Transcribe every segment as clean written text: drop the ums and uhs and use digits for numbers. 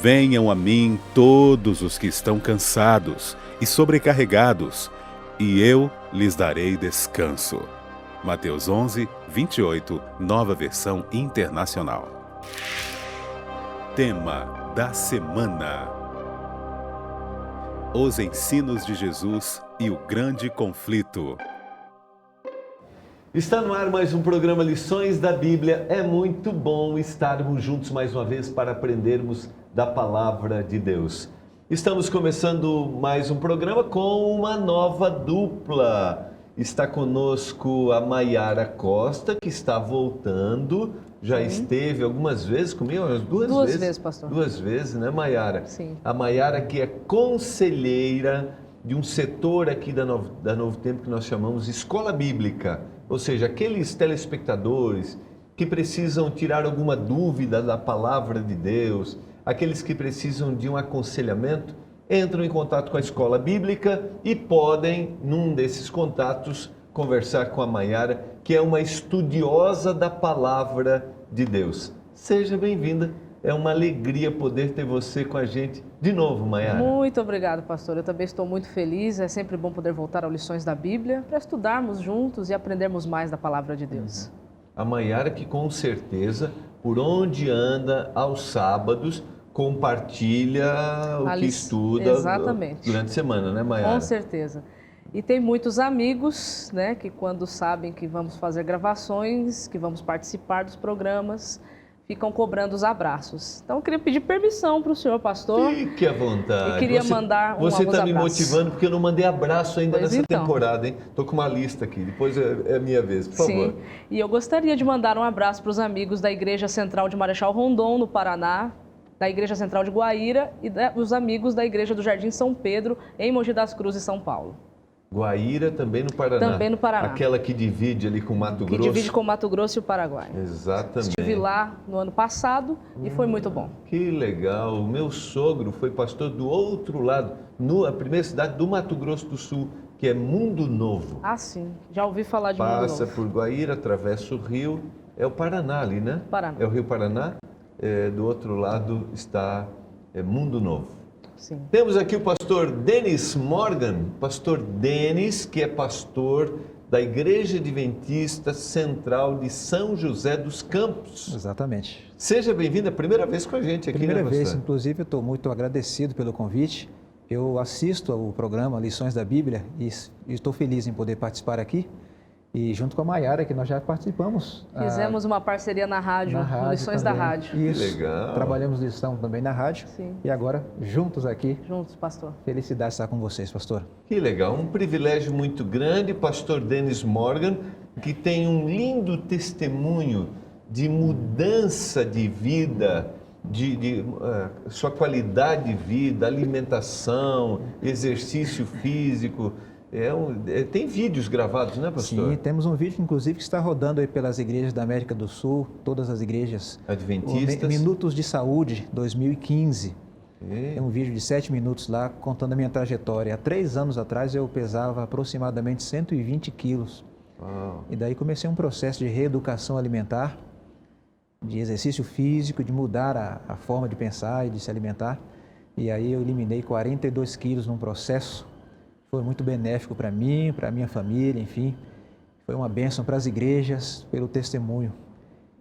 Venham a mim todos os que estão cansados e sobrecarregados, e eu lhes darei descanso. Mateus 11, 28, Nova Versão Internacional. Tema da semana: os ensinos de Jesus e o grande conflito. Está no ar mais um programa Lições da Bíblia. É muito bom estarmos juntos mais uma vez para aprendermos da Palavra de Deus. Estamos começando mais um programa com uma nova dupla. Está conosco a Maiara Costa, que está voltando. Já esteve algumas vezes comigo, duas vezes, pastor. 2 vezes, né, Maiara? Sim. A Maiara, que é conselheira de um setor aqui da Novo Tempo que nós chamamos Escola Bíblica. Ou seja, aqueles telespectadores que precisam tirar alguma dúvida da Palavra de Deus, aqueles que precisam de um aconselhamento, entram em contato com a Escola Bíblica e podem, num desses contatos, conversar com a Maiara, que é uma estudiosa da Palavra de Deus. Seja bem-vinda. É uma alegria poder ter você com a gente de novo, Maiara. Muito obrigado, pastor. Eu também estou muito feliz. É sempre bom poder voltar ao Lições da Bíblia para estudarmos juntos e aprendermos mais da Palavra de Deus. A Maiara que com certeza, por onde anda aos sábados, compartilha o que estuda durante a semana, né, Maiara? Com certeza. E tem muitos amigos, né, que quando sabem que vamos fazer gravações, que vamos participar dos programas, ficam cobrando os abraços. Então, eu queria pedir permissão para o senhor, pastor. Fique à vontade. E queria mandar alguns abraços. Você está me abraços. motivando porque eu não mandei abraço ainda Pois nessa então. temporada, hein? Estou com uma lista aqui. Depois é a minha vez, por favor. Sim. E eu gostaria de mandar um abraço para os amigos da Igreja Central de Marechal Rondon, no Paraná, da Igreja Central de Guaíra e os amigos da Igreja do Jardim São Pedro, em Mogi das Cruzes, São Paulo. Guaíra, também no Paraná. Também no Paraná. Aquela que divide ali com Mato Grosso. Que divide com Mato Grosso e o Paraguai. Exatamente. Estive lá no ano passado e foi muito bom. Que legal. O meu sogro foi pastor do outro lado, a primeira cidade do Mato Grosso do Sul, que é Mundo Novo. Ah, sim. Já ouvi falar de Mundo Novo. Passa por Guaíra, atravessa o rio. É o Paraná ali, né? Paraná. É o Rio Paraná. Do outro lado está Mundo Novo. Sim. Temos aqui o pastor Denis Morgan, pastor Denis, que é pastor da Igreja Adventista Central de São José dos Campos. Exatamente. Seja bem-vindo, é a primeira vez com a gente aqui, Primeira né, vez, pastor? inclusive eu estou muito agradecido pelo convite. Eu assisto ao programa Lições da Bíblia e estou feliz em poder participar aqui. E junto com a Maiara, que nós já participamos. Fizemos uma parceria na rádio, Lições também. da Rádio. Isso. Legal. Trabalhamos lição também na rádio. Sim. E agora, juntos aqui. Juntos, pastor. Felicidade estar com vocês, pastor. Que legal, um privilégio muito grande, pastor Denis Morgan, que tem um lindo testemunho de mudança de vida, de sua qualidade de vida, alimentação, exercício físico. Tem vídeos gravados, né, pastor? Sim, temos um vídeo, inclusive, que está rodando aí pelas igrejas da América do Sul, todas as igrejas Adventistas. Minutos de Saúde 2015. É. Tem um vídeo de 7 minutos lá, contando a minha trajetória. Há 3 anos atrás eu pesava aproximadamente 120 quilos. Uau. E daí comecei um processo de reeducação alimentar, de exercício físico, de mudar a forma de pensar e de se alimentar. E aí eu eliminei 42 quilos num processo. Foi muito benéfico para mim, para a minha família, enfim. Foi uma bênção para as igrejas, pelo testemunho.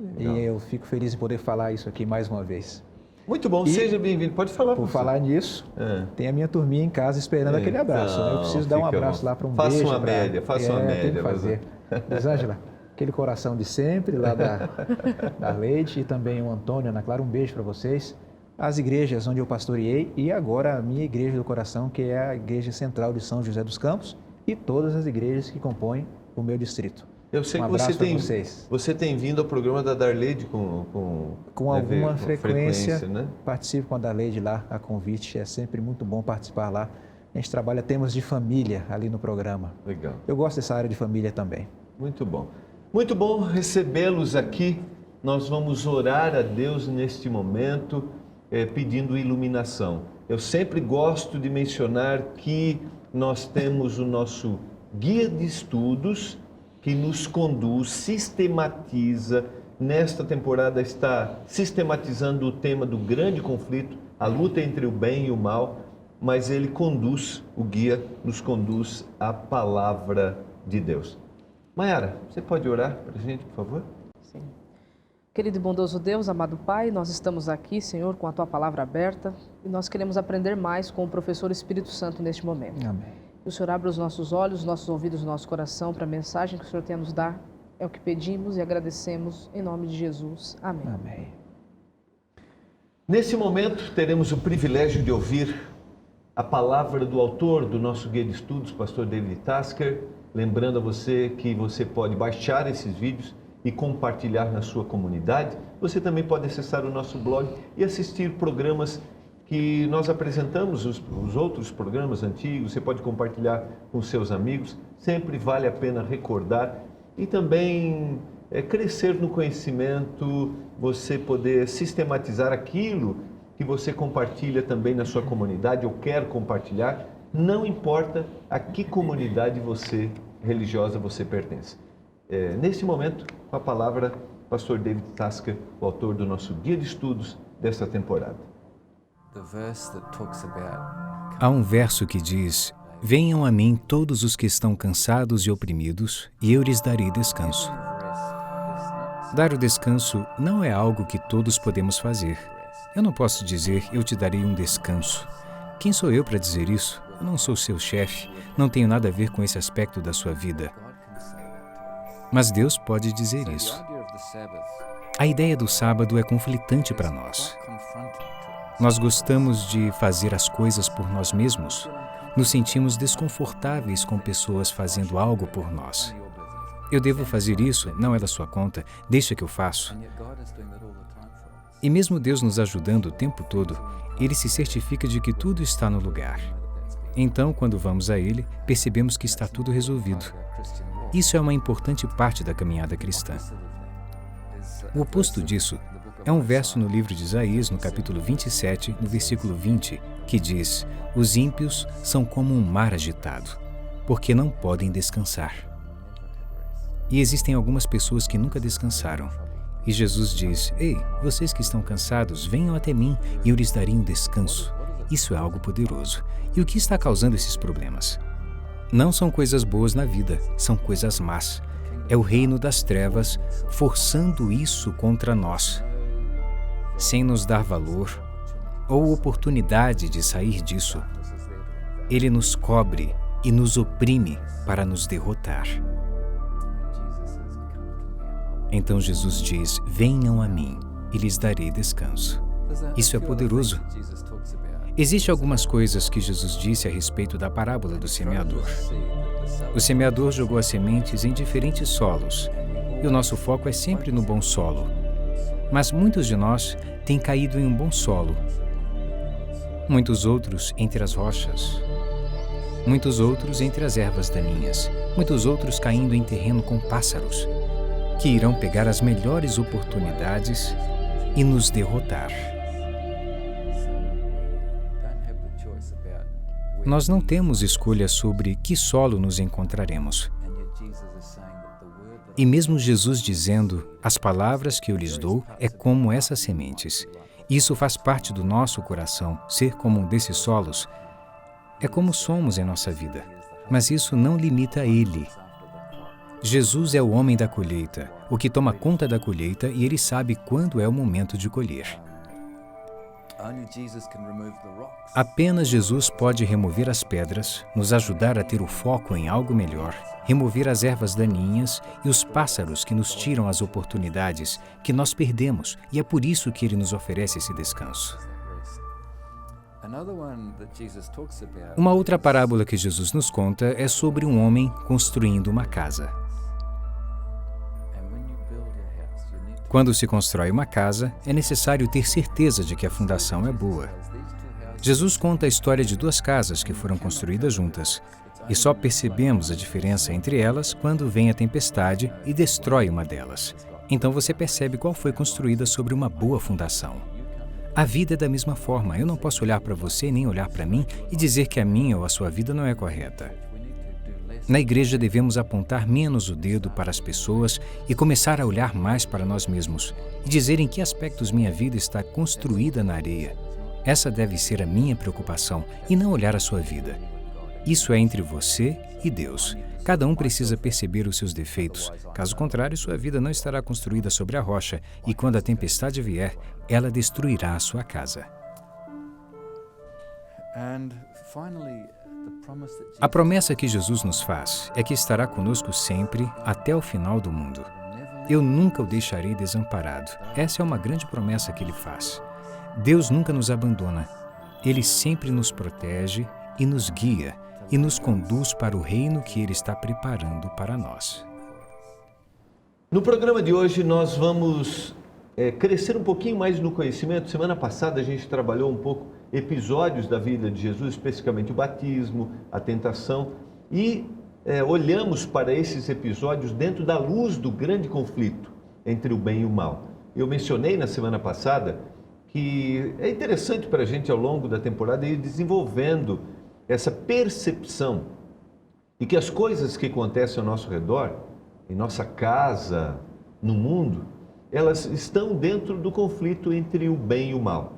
Legal. E eu fico feliz em poder falar isso aqui mais uma vez. Muito bom, seja bem-vindo. Pode falar, Por pastor. falar nisso, tem a minha turminha em casa esperando aquele abraço. Né? Eu preciso dar um fica abraço bom. lá para um Faça beijo. uma média, faça uma Tem média. que fazer. Elisângela, aquele coração de sempre lá da Leite e também o Antônio, Ana Clara, um beijo para vocês. As igrejas onde eu pastoreei e agora a minha igreja do coração, que é a Igreja Central de São José dos Campos e todas as igrejas que compõem o meu distrito. Eu sei Um que abraço você tem vindo ao programa da Darleide com alguma frequência, né? Participo com a Darleide lá, a convite, é sempre muito bom participar lá. A gente trabalha temas de família ali no programa. Legal. Eu gosto dessa área de família também. Muito bom. Muito bom recebê-los aqui. Nós vamos orar a Deus neste momento, pedindo iluminação. Eu sempre gosto de mencionar que nós temos o nosso guia de estudos que nos conduz, sistematiza, nesta temporada está sistematizando o tema do grande conflito, a luta entre o bem e o mal, mas ele conduz, o guia nos conduz à palavra de Deus. Maiara, você pode orar para a gente, por favor? Sim. Querido e bondoso Deus, amado Pai, nós estamos aqui, Senhor, com a Tua palavra aberta e nós queremos aprender mais com o professor Espírito Santo neste momento. Amém. Que o Senhor abra os nossos olhos, os nossos ouvidos, o nosso coração para a mensagem que o Senhor tem a nos dar. É o que pedimos e agradecemos em nome de Jesus. Amém. Amém. Nesse momento, teremos o privilégio de ouvir a palavra do autor do nosso guia de estudos, pastor David Tasker. Lembrando a você que você pode baixar esses vídeos e compartilhar na sua comunidade. Você também pode acessar o nosso blog e assistir programas que nós apresentamos, os outros programas antigos. Você pode compartilhar com seus amigos. Sempre vale a pena recordar e também crescer no conhecimento, você poder sistematizar aquilo que você compartilha também na sua comunidade ou quer compartilhar, não importa a que comunidade religiosa você pertence. Nesse momento, com a palavra, pastor David Tasker, o autor do nosso guia de estudos desta temporada. Há um verso que diz: venham a mim todos os que estão cansados e oprimidos, e eu lhes darei descanso. Dar o descanso não é algo que todos podemos fazer. Eu não posso dizer, eu te darei um descanso. Quem sou eu para dizer isso? Eu não sou seu chefe, não tenho nada a ver com esse aspecto da sua vida. Mas Deus pode dizer isso. A ideia do sábado é conflitante para nós. Nós gostamos de fazer as coisas por nós mesmos. Nos sentimos desconfortáveis com pessoas fazendo algo por nós. Eu devo fazer isso? Não é da sua conta. Deixa que eu faço. E mesmo Deus nos ajudando o tempo todo, Ele se certifica de que tudo está no lugar. Então, quando vamos a Ele, percebemos que está tudo resolvido. Isso é uma importante parte da caminhada cristã. O oposto disso é um verso no livro de Isaías, no capítulo 27, no versículo 20, que diz: os ímpios são como um mar agitado, porque não podem descansar. E existem algumas pessoas que nunca descansaram. E Jesus diz: ei, vocês que estão cansados, venham até mim e eu lhes darei um descanso. Isso é algo poderoso. E o que está causando esses problemas? Não são coisas boas na vida, são coisas más. É o reino das trevas forçando isso contra nós, sem nos dar valor ou oportunidade de sair disso. Ele nos cobre e nos oprime para nos derrotar. Então Jesus diz: venham a mim e lhes darei descanso. Isso é poderoso. Existem algumas coisas que Jesus disse a respeito da parábola do semeador. O semeador jogou as sementes em diferentes solos, e o nosso foco é sempre no bom solo. Mas muitos de nós têm caído em um bom solo. Muitos outros entre as rochas. Muitos outros entre as ervas daninhas. Muitos outros caindo em terreno com pássaros, que irão pegar as melhores oportunidades e nos derrotar. Nós não temos escolha sobre que solo nos encontraremos. E mesmo Jesus dizendo: as palavras que eu lhes dou é como essas sementes. Isso faz parte do nosso coração, ser como um desses solos. É como somos em nossa vida, mas isso não limita Ele. Jesus é o homem da colheita, o que toma conta da colheita, e Ele sabe quando é o momento de colher. Apenas Jesus pode remover as pedras, nos ajudar a ter o foco em algo melhor, remover as ervas daninhas e os pássaros que nos tiram as oportunidades que nós perdemos, e é por isso que Ele nos oferece esse descanso. Uma outra parábola que Jesus nos conta é sobre um homem construindo uma casa. Quando se constrói uma casa, é necessário ter certeza de que a fundação é boa. Jesus conta a história de duas casas que foram construídas juntas, e só percebemos a diferença entre elas quando vem a tempestade e destrói uma delas. Então você percebe qual foi construída sobre uma boa fundação. A vida é da mesma forma. Eu não posso olhar para você nem olhar para mim e dizer que a minha ou a sua vida não é correta. Na igreja devemos apontar menos o dedo para as pessoas e começar a olhar mais para nós mesmos e dizer em que aspectos minha vida está construída na areia. Essa deve ser a minha preocupação e não olhar a sua vida. Isso é entre você e Deus. Cada um precisa perceber os seus defeitos. Caso contrário, sua vida não estará construída sobre a rocha e quando a tempestade vier, ela destruirá a sua casa. A promessa que Jesus nos faz é que estará conosco sempre até o final do mundo. Eu nunca o deixarei desamparado. Essa é uma grande promessa que Ele faz. Deus nunca nos abandona. Ele sempre nos protege e nos guia e nos conduz para o reino que Ele está preparando para nós. No programa de hoje nós vamos crescer um pouquinho mais no conhecimento. Semana passada a gente trabalhou um pouco episódios da vida de Jesus, especificamente o batismo, a tentação, e olhamos para esses episódios dentro da luz do grande conflito entre o bem e o mal. Eu mencionei na semana passada que é interessante para a gente ao longo da temporada ir desenvolvendo essa percepção de que as coisas que acontecem ao nosso redor, em nossa casa, no mundo, elas estão dentro do conflito entre o bem e o mal.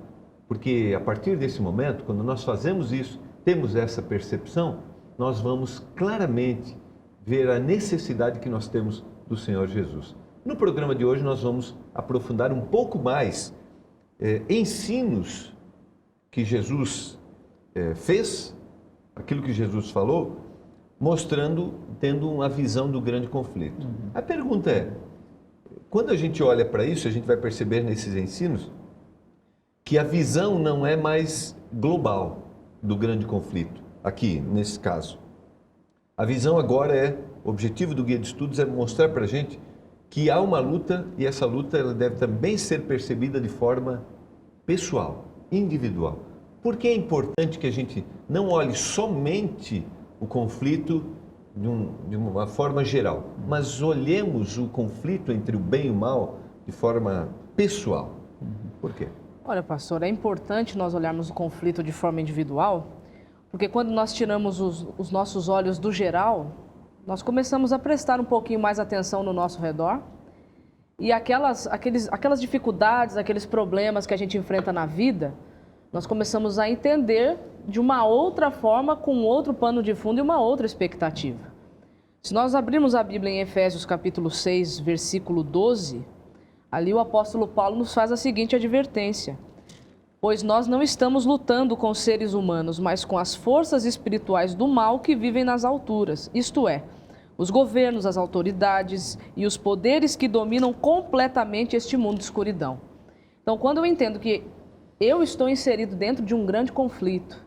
Porque a partir desse momento, quando nós fazemos isso, temos essa percepção, nós vamos claramente ver a necessidade que nós temos do Senhor Jesus. No programa de hoje nós vamos aprofundar um pouco mais ensinos que Jesus fez, aquilo que Jesus falou, mostrando, tendo uma visão do grande conflito. A pergunta é, quando a gente olha para isso, a gente vai perceber nesses ensinos que a visão não é mais global do grande conflito, aqui, nesse caso. A visão agora o objetivo do Guia de Estudos é mostrar para a gente que há uma luta e essa luta ela deve também ser percebida de forma pessoal, individual. Por que é importante que a gente não olhe somente o conflito de uma forma geral, mas olhemos o conflito entre o bem e o mal de forma pessoal? Por quê? Olha, pastor, é importante nós olharmos o conflito de forma individual, porque quando nós tiramos os nossos olhos do geral, nós começamos a prestar um pouquinho mais atenção no nosso redor e aquelas dificuldades, aqueles problemas que a gente enfrenta na vida, nós começamos a entender de uma outra forma, com outro pano de fundo e uma outra expectativa. Se nós abrirmos a Bíblia em Efésios capítulo 6, versículo 12, ali o apóstolo Paulo nos faz a seguinte advertência: pois nós não estamos lutando com seres humanos, mas com as forças espirituais do mal que vivem nas alturas, isto é, os governos, as autoridades e os poderes que dominam completamente este mundo de escuridão. Então, quando eu entendo que eu estou inserido dentro de um grande conflito,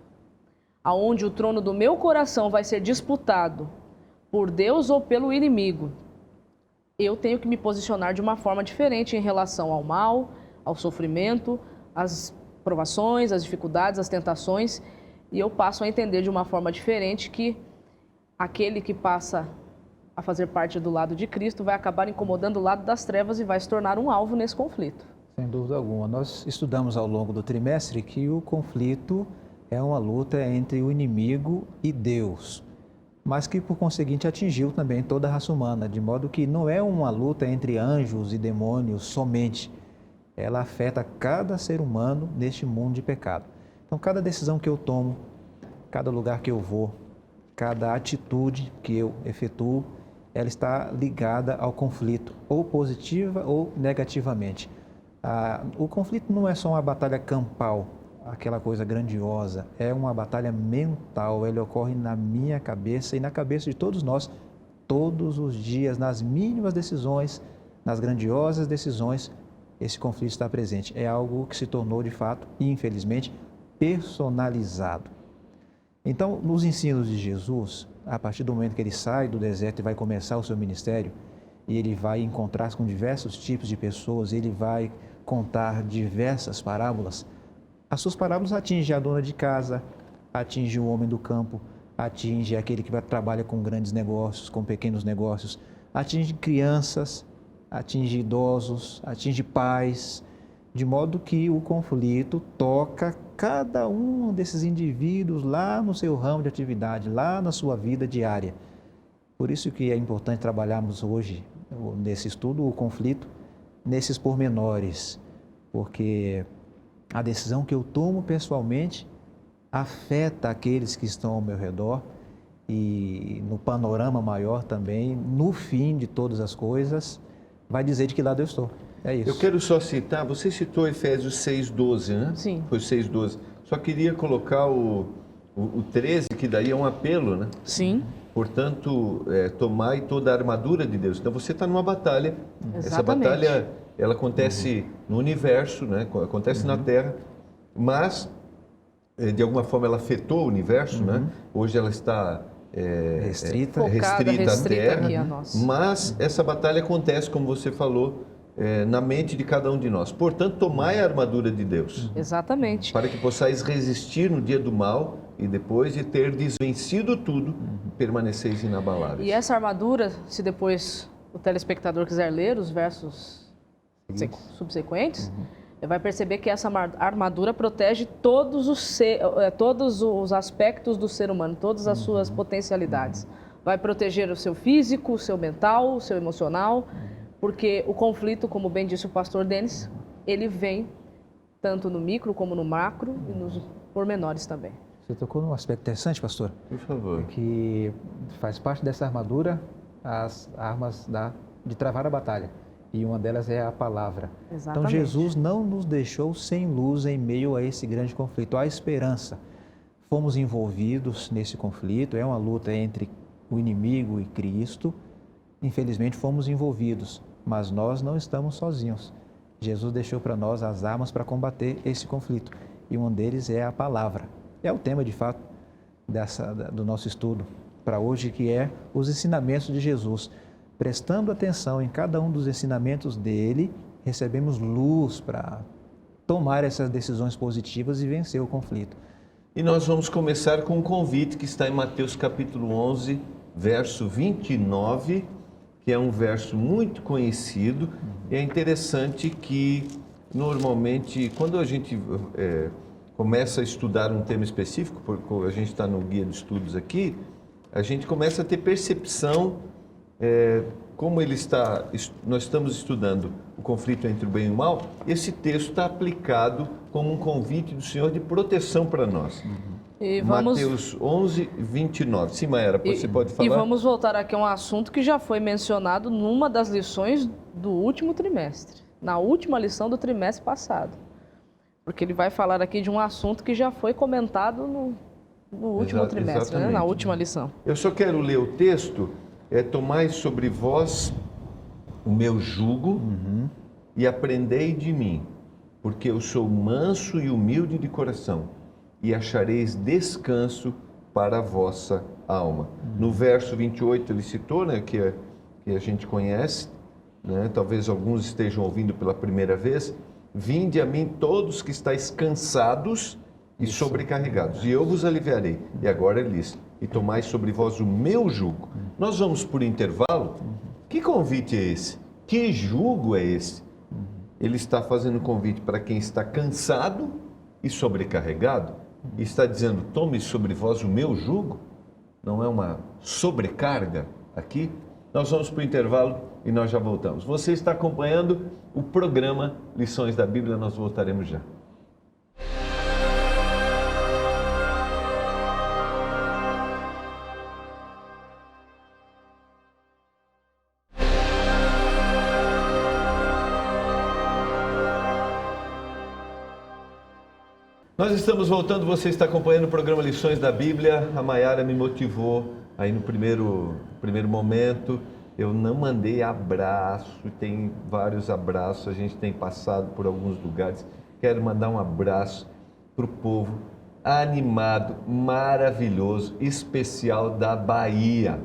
aonde o trono do meu coração vai ser disputado por Deus ou pelo inimigo, eu tenho que me posicionar de uma forma diferente em relação ao mal, ao sofrimento, às provações, às dificuldades, às tentações, e eu passo a entender de uma forma diferente que aquele que passa a fazer parte do lado de Cristo vai acabar incomodando o lado das trevas e vai se tornar um alvo nesse conflito. Sem dúvida alguma. Nós estudamos ao longo do trimestre que o conflito é uma luta entre o inimigo e Deus, mas que por conseguinte atingiu também toda a raça humana, de modo que não é uma luta entre anjos e demônios somente. Ela afeta cada ser humano neste mundo de pecado. Então, cada decisão que eu tomo, cada lugar que eu vou, cada atitude que eu efetuo, ela está ligada ao conflito, ou positiva ou negativamente. O conflito não é só uma batalha campal, aquela coisa grandiosa, é uma batalha mental, ele ocorre na minha cabeça e na cabeça de todos nós, todos os dias, nas mínimas decisões, nas grandiosas decisões, esse conflito está presente. É algo que se tornou, de fato, e infelizmente, personalizado. Então, nos ensinos de Jesus, a partir do momento que ele sai do deserto e vai começar o seu ministério, e ele vai encontrar com diversos tipos de pessoas, ele vai contar diversas parábolas, as suas parábolas atingem a dona de casa, atingem o homem do campo, atingem aquele que trabalha com grandes negócios, com pequenos negócios, atingem crianças, atinge idosos, atinge pais, de modo que o conflito toca cada um desses indivíduos lá no seu ramo de atividade, lá na sua vida diária. Por isso que é importante trabalharmos hoje, nesse estudo, o conflito, nesses pormenores, porque a decisão que eu tomo pessoalmente afeta aqueles que estão ao meu redor e no panorama maior também, no fim de todas as coisas, vai dizer de que lado eu estou. É isso. Eu quero só citar, você citou Efésios 6,12, né? Sim. Foi 6,12. Só queria colocar o 13, que daí é um apelo, né? Sim. Portanto, tomai toda a armadura de Deus. Então você está numa batalha. Exatamente. Essa batalha, ela acontece no universo, né? Acontece na Terra, mas de alguma forma ela afetou o universo, né? Hoje ela está Restrita. Focada, restrita à Terra, aqui a nós. mas essa batalha acontece, como você falou, na mente de cada um de nós. Portanto, tomai a armadura de Deus, Exatamente. para que possais resistir no dia do mal e depois de ter desvencido tudo, permaneceis inabaláveis. E essa armadura, se depois o telespectador quiser ler os versos subsequentes, vai perceber que essa armadura protege todos os aspectos do ser humano, todas as suas potencialidades. Vai proteger o seu físico, o seu mental, o seu emocional, porque o conflito, como bem disse o pastor Denis, ele vem tanto no micro como no macro e nos pormenores também. Você tocou num aspecto interessante, pastor, Por favor. que faz parte dessa armadura as armas de travar a batalha. E uma delas é a palavra. Exatamente. Então Jesus não nos deixou sem luz em meio a esse grande conflito. Há esperança. Fomos envolvidos nesse conflito, é uma luta entre o inimigo e Cristo. Infelizmente fomos envolvidos, mas nós não estamos sozinhos. Jesus deixou para nós as armas para combater esse conflito. E um deles é a palavra. É o tema, de fato, do nosso estudo para hoje, que é os ensinamentos de Jesus. Prestando atenção em cada um dos ensinamentos dele, recebemos luz para tomar essas decisões positivas e vencer o conflito. E nós vamos começar com um convite que está em Mateus capítulo 11, verso 29, que é um verso muito conhecido. E é interessante que, normalmente, quando a gente começa a estudar um tema específico, porque a gente está no guia de estudos aqui, a gente começa a ter percepção como nós estamos estudando o conflito entre o bem e o mal, esse texto está aplicado como um convite do Senhor de proteção para nós. E vamos... Mateus 11, 29. Sim, Maera, você pode falar? E vamos voltar aqui a um assunto que já foi mencionado numa das lições do último trimestre, na última lição do trimestre passado. Porque ele vai falar aqui de um assunto que já foi comentado no último trimestre, né? Na última lição. Eu só quero ler o texto. Tomai sobre vós o meu jugo e aprendei de mim, porque eu sou manso e humilde de coração, e achareis descanso para a vossa alma. No verso 28 ele citou, né, que a gente conhece, né, talvez alguns estejam ouvindo pela primeira vez: vinde a mim todos que estáis cansados e sobrecarregados, e eu vos aliviarei. E agora ele diz: e tomai sobre vós o meu jugo. Nós vamos por intervalo. Que convite é esse? Que jugo é esse? Ele está fazendo um convite para quem está cansado e sobrecarregado. E está dizendo: tome sobre vós o meu jugo. Não é uma sobrecarga aqui? Nós vamos para o intervalo e nós já voltamos. Você está acompanhando o programa Lições da Bíblia, nós voltaremos já. Nós estamos voltando, você está acompanhando o programa Lições da Bíblia. A Maiara me motivou aí no primeiro momento. Eu não mandei abraço, tem vários abraços, a gente tem passado por alguns lugares. Quero mandar um abraço para o povo animado, maravilhoso, especial da Bahia.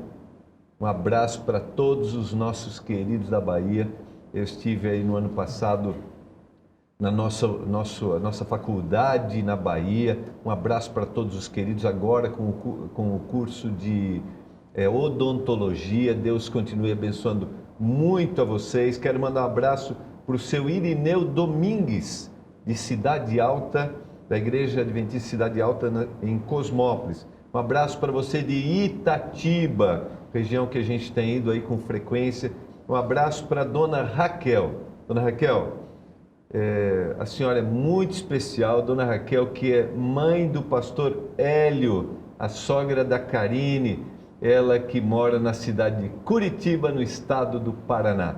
Um abraço para todos os nossos queridos da Bahia. Eu estive aí no ano passado na nossa faculdade na Bahia. Um abraço para todos os queridos, agora com o curso de odontologia. Deus continue abençoando muito a vocês. Quero mandar um abraço para o seu Irineu Domingues, de Cidade Alta, da Igreja Adventista Cidade Alta, em Cosmópolis. Um abraço para você de Itatiba, região que a gente tem ido aí com frequência. Um abraço para a dona Raquel. Dona Raquel, a senhora é muito especial. Dona Raquel, que é mãe do pastor Hélio, a sogra da Karine, ela que mora na cidade de Curitiba, no estado do Paraná.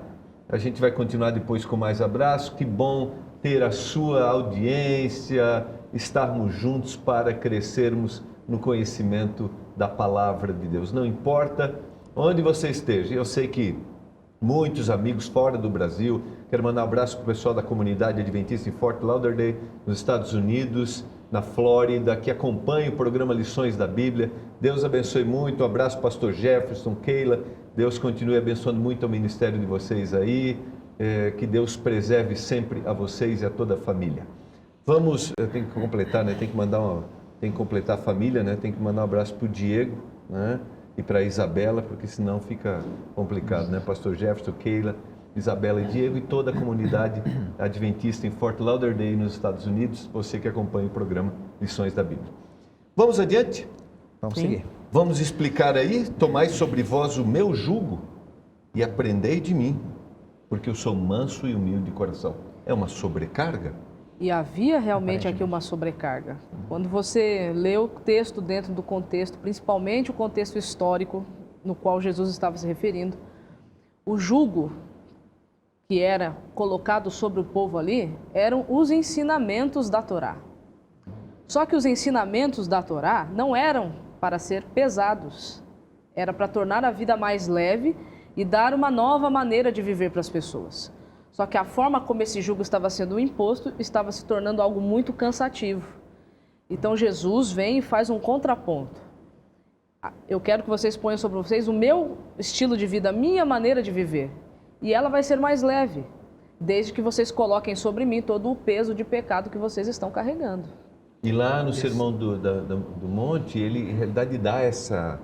A gente vai continuar depois com mais abraço. Que bom ter a sua audiência, estarmos juntos para crescermos no conhecimento da palavra de Deus. Não importa onde você esteja. Eu sei que muitos amigos fora do Brasil, quero mandar um abraço para o pessoal da comunidade adventista em Fort Lauderdale, nos Estados Unidos, na Flórida, que acompanha o programa Lições da Bíblia. Deus abençoe muito. Um abraço, pastor Jefferson, Keila. Deus continue abençoando muito o ministério de vocês aí. Que Deus preserve sempre a vocês e a toda a família. Vamos, eu tenho que completar, né? Tem que completar a família, né? Tem que mandar um abraço para o Diego, né? E para a Isabela, porque senão fica complicado, né? Pastor Jefferson, Keila, Isabela e Diego e toda a comunidade adventista em Fort Lauderdale, nos Estados Unidos, você que acompanha o programa Lições da Bíblia. Vamos adiante? Vamos seguir. Vamos explicar aí: tomai sobre vós o meu jugo e aprendei de mim, porque eu sou manso e humilde de coração. É uma sobrecarga? E havia realmente aqui uma sobrecarga. Quando você lê o texto dentro do contexto, principalmente o contexto histórico no qual Jesus estava se referindo, o jugo que era colocado sobre o povo ali eram os ensinamentos da Torá. Só que os ensinamentos da Torá não eram para ser pesados, era para tornar a vida mais leve e dar uma nova maneira de viver para as pessoas. Só que a forma como esse jugo estava sendo imposto estava se tornando algo muito cansativo. Então Jesus vem e faz um contraponto. Eu quero que vocês ponham sobre vocês o meu estilo de vida, a minha maneira de viver. E ela vai ser mais leve, desde que vocês coloquem sobre mim todo o peso de pecado que vocês estão carregando. E lá no Sermão do Monte, ele em realidade dá essa...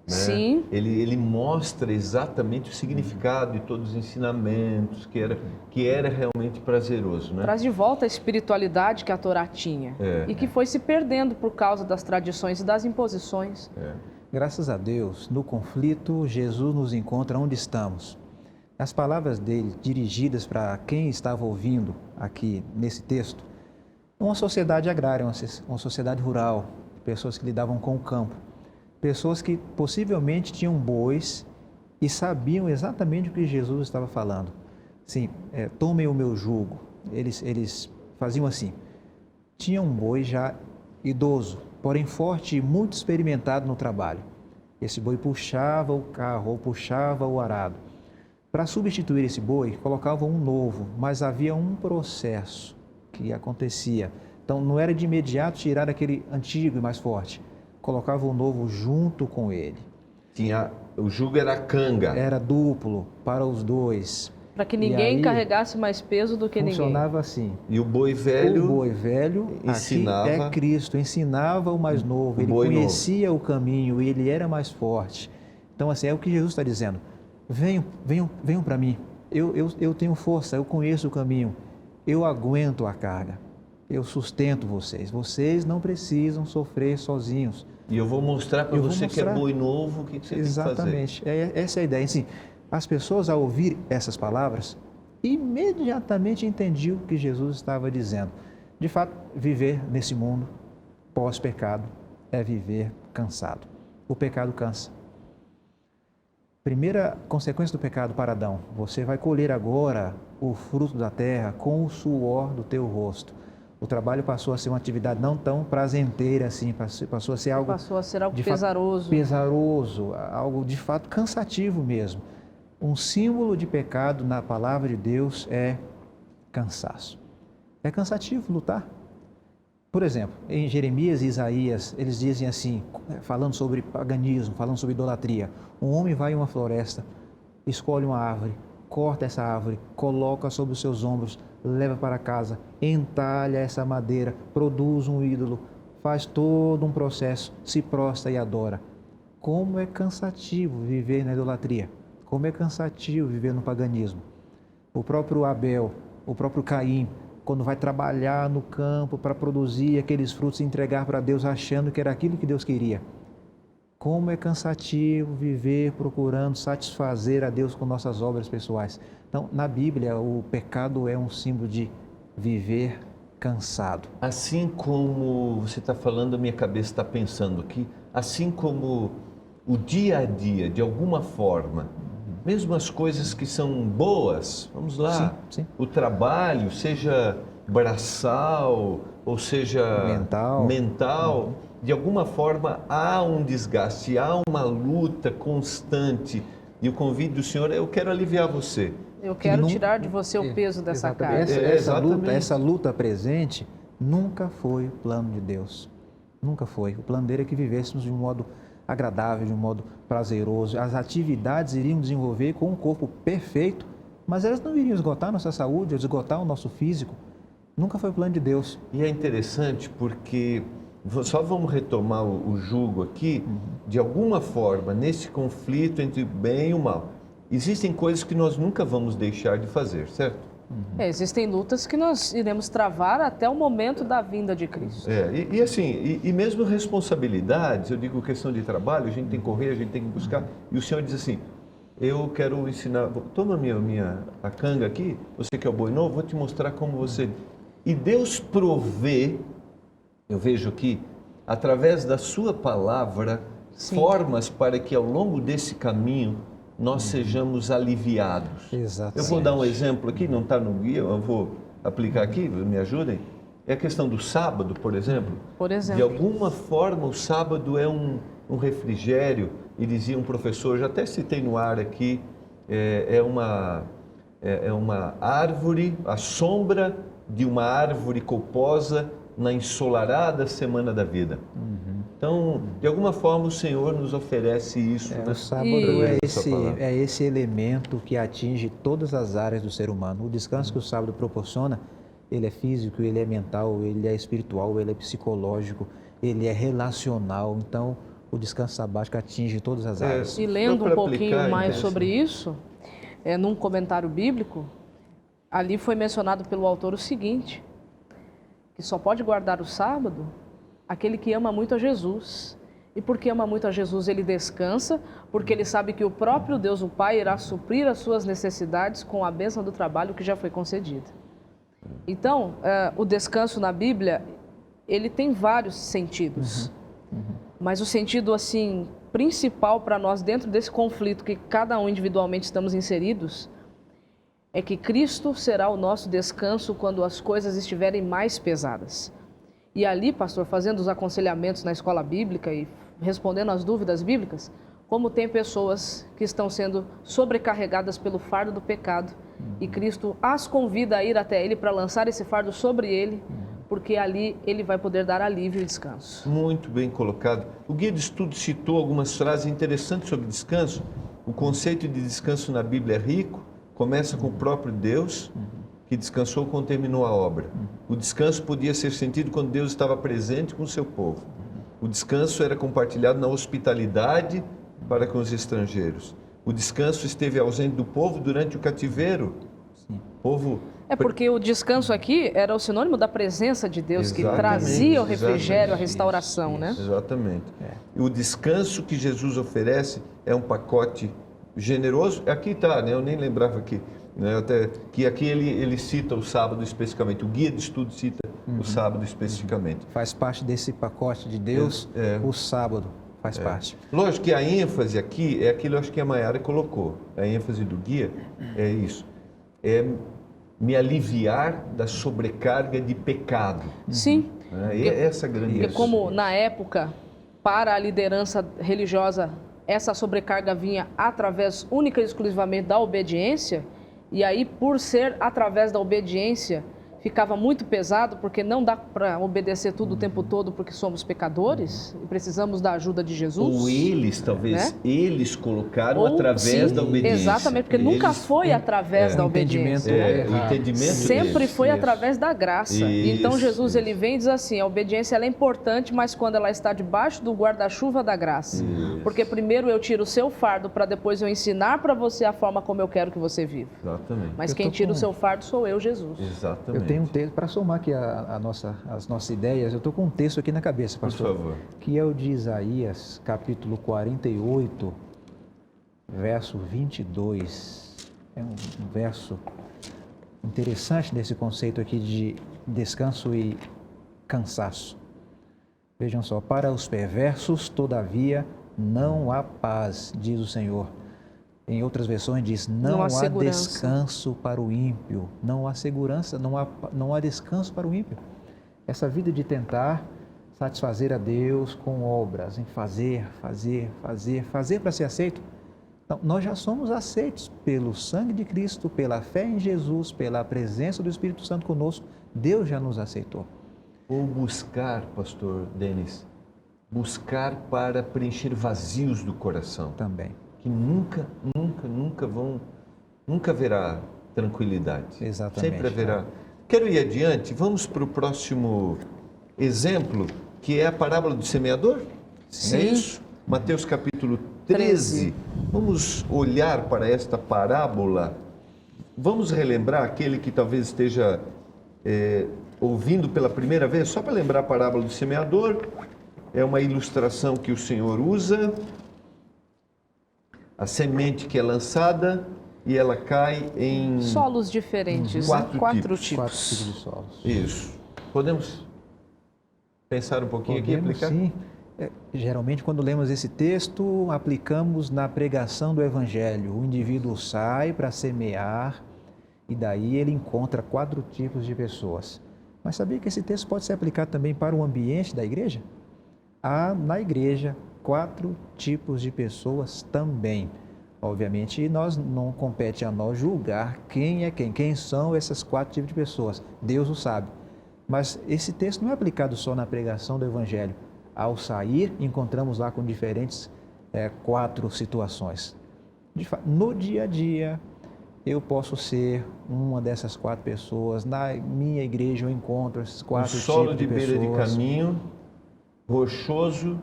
Né? Sim. Ele mostra exatamente o significado de todos os ensinamentos, que era realmente prazeroso. Né? Traz de volta a espiritualidade que a Torá tinha e que foi se perdendo por causa das tradições e das imposições. Graças a Deus, no conflito, Jesus nos encontra onde estamos. As palavras dele, dirigidas para quem estava ouvindo aqui nesse texto, uma sociedade agrária, uma sociedade rural, pessoas que lidavam com o campo, pessoas que possivelmente tinham bois e sabiam exatamente o que Jesus estava falando. Sim, tomem o meu jugo. Eles faziam assim. Tinha um boi já idoso, porém forte e muito experimentado no trabalho. Esse boi puxava o carro ou puxava o arado. Para substituir esse boi, colocavam um novo, mas havia um processo que acontecia. Então, não era de imediato tirar aquele antigo e mais forte. Colocava o novo junto com ele. O jugo era canga. Era duplo para os dois. Para que ninguém carregasse mais peso do que funcionava ninguém. assim. E o boi velho... O boi velho ensinava... Aqui é Cristo, ensinava o mais novo. Ele conhecia o caminho e ele era mais forte. Então, assim, é o que Jesus está dizendo. Venham para mim. Eu tenho força, eu conheço o caminho. Eu aguento a carga. Eu sustento vocês. Vocês não precisam sofrer sozinhos. E eu vou mostrar para você que é boi novo, o que você Exatamente. tem que fazer. Essa é a ideia. Assim, as pessoas, ao ouvir essas palavras, imediatamente entendiam o que Jesus estava dizendo. De fato, viver nesse mundo pós-pecado é viver cansado. O pecado cansa. Primeira consequência do pecado para Adão: você vai colher agora o fruto da terra com o suor do teu rosto. O trabalho passou a ser uma atividade não tão prazenteira assim, passou a ser algo pesaroso. Pesaroso, algo de fato cansativo mesmo. Um símbolo de pecado na palavra de Deus é cansaço. É cansativo lutar. Por exemplo, em Jeremias e Isaías, eles dizem assim, falando sobre paganismo, falando sobre idolatria: um homem vai em uma floresta, escolhe uma árvore, corta essa árvore, coloca sobre os seus ombros, leva para casa, entalha essa madeira, produz um ídolo, faz todo um processo, se prostra e adora. Como é cansativo viver na idolatria, como é cansativo viver no paganismo. O próprio Abel, o próprio Caim, quando vai trabalhar no campo para produzir aqueles frutos e entregar para Deus, achando que era aquilo que Deus queria, como é cansativo viver procurando satisfazer a Deus com nossas obras pessoais. Então, na Bíblia, o pecado é um símbolo de viver cansado. Assim como você está falando, a minha cabeça está pensando aqui, assim como o dia a dia, de alguma forma, mesmo as coisas que são boas, vamos lá, Sim. o trabalho, seja braçal ou seja mental, de alguma forma há um desgaste, há uma luta constante. E o convite do Senhor é: eu quero aliviar você. Eu quero tirar de você o peso dessa carga. Essa luta presente nunca foi o plano de Deus. Nunca foi. O plano dele é que vivêssemos de um modo agradável, de um modo prazeroso. As atividades iriam desenvolver com um corpo perfeito, mas elas não iriam esgotar nossa saúde, esgotar o nosso físico. Nunca foi o plano de Deus. E é interessante porque, só vamos retomar o jugo aqui, de alguma forma, nesse conflito entre o bem e o mal, existem coisas que nós nunca vamos deixar de fazer, certo? Existem lutas que nós iremos travar até o momento da vinda de Cristo. E mesmo responsabilidades, eu digo questão de trabalho, a gente tem que correr, a gente tem que buscar, e o Senhor diz assim: eu quero ensinar, toma a canga aqui, você que é o boi novo, vou te mostrar como você... E Deus provê, eu vejo aqui, através da sua palavra, formas para que ao longo desse caminho nós sejamos aliviados. Exatamente. Eu vou dar um exemplo aqui, não está no guia, eu vou aplicar aqui, me ajudem. É a questão do sábado, por exemplo. Por exemplo. De alguma forma, o sábado é um refrigério, e dizia um professor, já até citei no ar aqui, é uma árvore, a sombra de uma árvore coposa na ensolarada semana da vida. Então, de alguma forma, o Senhor nos oferece isso. O sábado é esse elemento que atinge todas as áreas do ser humano. O descanso que o sábado proporciona, ele é físico, ele é mental, ele é espiritual, ele é psicológico, ele é relacional. Então, o descanso sabático atinge todas as áreas. E lendo um pouquinho mais sobre isso, num comentário bíblico, ali foi mencionado pelo autor o seguinte, que só pode guardar o sábado aquele que ama muito a Jesus. E porque ama muito a Jesus, ele descansa, porque ele sabe que o próprio Deus, o Pai, irá suprir as suas necessidades com a bênção do trabalho que já foi concedida. Então, o descanso na Bíblia, ele tem vários sentidos. Mas o sentido, assim, principal para nós, dentro desse conflito que cada um individualmente estamos inseridos, é que Cristo será o nosso descanso quando as coisas estiverem mais pesadas. E ali, pastor, fazendo os aconselhamentos na escola bíblica e respondendo às dúvidas bíblicas, como tem pessoas que estão sendo sobrecarregadas pelo fardo do pecado, e Cristo as convida a ir até Ele para lançar esse fardo sobre Ele, porque ali Ele vai poder dar alívio e descanso. Muito bem colocado. O Guia de Estudo citou algumas frases interessantes sobre descanso. O conceito de descanso na Bíblia é rico, começa com o próprio Deus, que descansou quando terminou a obra. O descanso podia ser sentido quando Deus estava presente com o seu povo. O descanso era compartilhado na hospitalidade para com os estrangeiros. O descanso esteve ausente do povo durante o cativeiro. Porque o descanso aqui era o sinônimo da presença de Deus, que trazia o refrigério, a restauração, né? Exatamente. E o descanso que Jesus oferece é um pacote generoso. Aqui está, né? Eu nem lembrava que aqui ele cita o sábado especificamente. O Guia de Estudo cita o sábado especificamente. Faz parte desse pacote de Deus, o sábado faz parte. Lógico que a ênfase aqui é aquilo, acho que a Maiara colocou. A ênfase do guia é isso. É me aliviar da sobrecarga de pecado. Sim. Essa grande... Porque como na época, para a liderança religiosa, essa sobrecarga vinha através única e exclusivamente da obediência, e aí por ser através da obediência, ficava muito pesado, porque não dá para obedecer tudo o tempo todo, porque somos pecadores e precisamos da ajuda de Jesus. Ou eles, talvez, eles colocaram através da obediência. Exatamente, porque nunca foi através da obediência. O entendimento sempre foi através da graça. Então Jesus ele vem e diz assim, a obediência ela é importante, mas quando ela está debaixo do guarda-chuva da graça. Porque primeiro eu tiro o seu fardo para depois eu ensinar para você a forma como eu quero que você viva. Exatamente. Mas quem tira o seu fardo sou eu, Jesus. Exatamente. tenho um texto, para somar aqui as nossas ideias, eu estou com um texto aqui na cabeça, pastor. Por favor. Que é o de Isaías, capítulo 48, verso 22. É um verso interessante nesse conceito aqui de descanso e cansaço. Vejam só, para os perversos, todavia, não há paz, diz o Senhor. Em outras versões diz, não há descanso para o ímpio. Não há segurança, não há descanso para o ímpio. Essa vida de tentar satisfazer a Deus com obras, em fazer para ser aceito. Então, nós já somos aceitos pelo sangue de Cristo, pela fé em Jesus, pela presença do Espírito Santo conosco. Deus já nos aceitou. Ou buscar, pastor Denis, buscar para preencher vazios do coração. Também. Que nunca haverá tranquilidade. Exatamente. Sempre haverá. Quero ir adiante, vamos para o próximo exemplo, que é a parábola do semeador? Sim. É isso? Mateus capítulo 13. Vamos olhar para esta parábola. Vamos relembrar aquele que talvez esteja ouvindo pela primeira vez, só para lembrar a parábola do semeador. É uma ilustração que o Senhor usa. A semente que é lançada e ela cai em solos diferentes, quatro tipos. 4 tipos de solos. Isso. Podemos pensar um pouquinho aqui e aplicar? Sim. Geralmente, quando lemos esse texto, aplicamos na pregação do Evangelho. O indivíduo sai para semear e daí ele encontra 4 tipos de pessoas. Mas sabia que esse texto pode ser aplicado também para o ambiente da igreja? Há na igreja 4 tipos de pessoas também. Obviamente, não compete a nós julgar quem é quem são essas 4 tipos de pessoas. Deus o sabe. Mas esse texto não é aplicado só na pregação do Evangelho. Ao sair, encontramos lá com diferentes 4 situações. No dia a dia, eu posso ser uma dessas 4 pessoas. Na minha igreja, eu encontro esses 4 tipos de pessoas. Solo de beira de caminho, rochoso,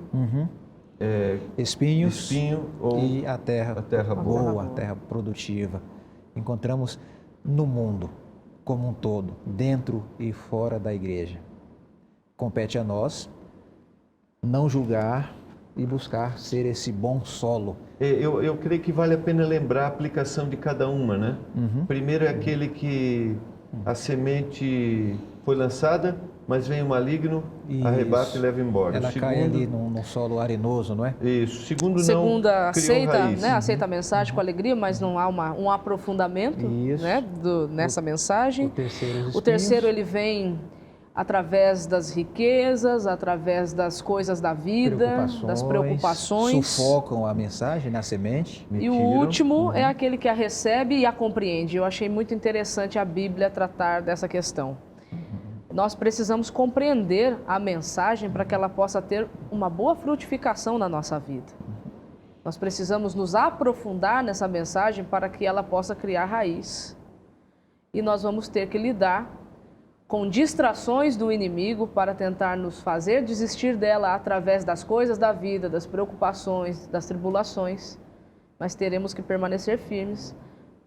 espinho ou e a terra boa, a terra produtiva. Encontramos no mundo como um todo, dentro e fora da igreja. Compete a nós não julgar e buscar ser esse bom solo. Eu creio que vale a pena lembrar a aplicação de cada uma, né? Primeiro é aquele que a semente foi lançada, mas vem o maligno, arrebata e leva embora. Ela cai ali no solo arenoso, não é? Isso. Segundo aceita a mensagem com alegria, mas não há um aprofundamento, né, nessa mensagem. O terceiro ele vem através das riquezas, através das coisas da vida, das preocupações. Sufocam a mensagem na semente. E o último é aquele que a recebe e a compreende. Eu achei muito interessante a Bíblia tratar dessa questão. Nós precisamos compreender a mensagem para que ela possa ter uma boa frutificação na nossa vida. Nós precisamos nos aprofundar nessa mensagem para que ela possa criar raiz. E nós vamos ter que lidar com distrações do inimigo para tentar nos fazer desistir dela através das coisas da vida, das preocupações, das tribulações. Mas teremos que permanecer firmes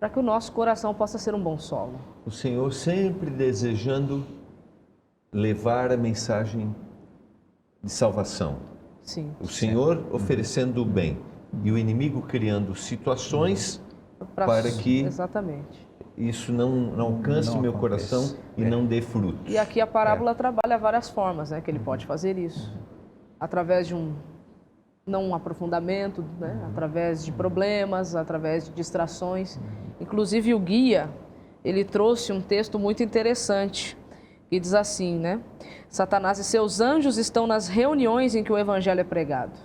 para que o nosso coração possa ser um bom solo. O Senhor sempre desejando levar a mensagem de salvação. Sim. O Senhor oferecendo o bem e o inimigo criando situações para que isso não alcance meu coração e não dê frutos. E aqui a parábola trabalha várias formas, né, que ele pode fazer isso. Através de um aprofundamento, né, através de problemas, através de distrações. Inclusive o guia, ele trouxe um texto muito interessante, que diz assim, né? Satanás e seus anjos estão nas reuniões em que o evangelho é pregado.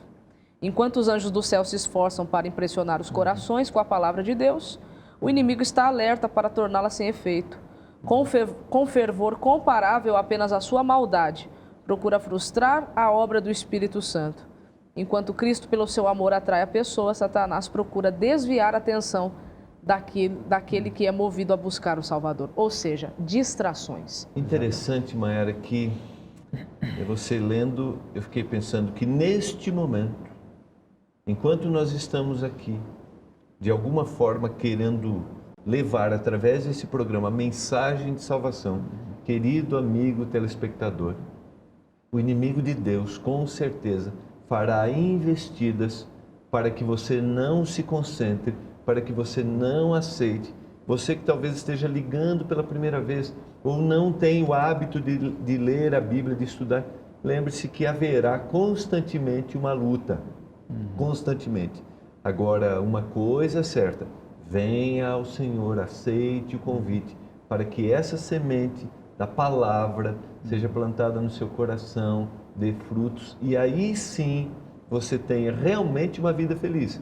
Enquanto os anjos do céu se esforçam para impressionar os corações com a palavra de Deus, o inimigo está alerta para torná-la sem efeito. Com fervor comparável apenas à sua maldade, procura frustrar a obra do Espírito Santo. Enquanto Cristo, pelo seu amor, atrai a pessoa, Satanás procura desviar a atenção daquele que é movido a buscar o Salvador, ou seja, distrações. Interessante, Mayara, que você lendo, eu fiquei pensando que neste momento, enquanto nós estamos aqui, de alguma forma querendo levar através desse programa a mensagem de salvação, querido amigo telespectador, o inimigo de Deus, com certeza, fará investidas para que você não se concentre, para que você não aceite. Você que talvez esteja ligando pela primeira vez ou não tem o hábito de ler a Bíblia, de estudar, lembre-se que haverá constantemente uma luta. Constantemente. Agora, uma coisa é certa, venha ao Senhor, aceite o convite, para que essa semente da palavra seja plantada no seu coração, dê frutos, e aí sim você tenha realmente uma vida feliz.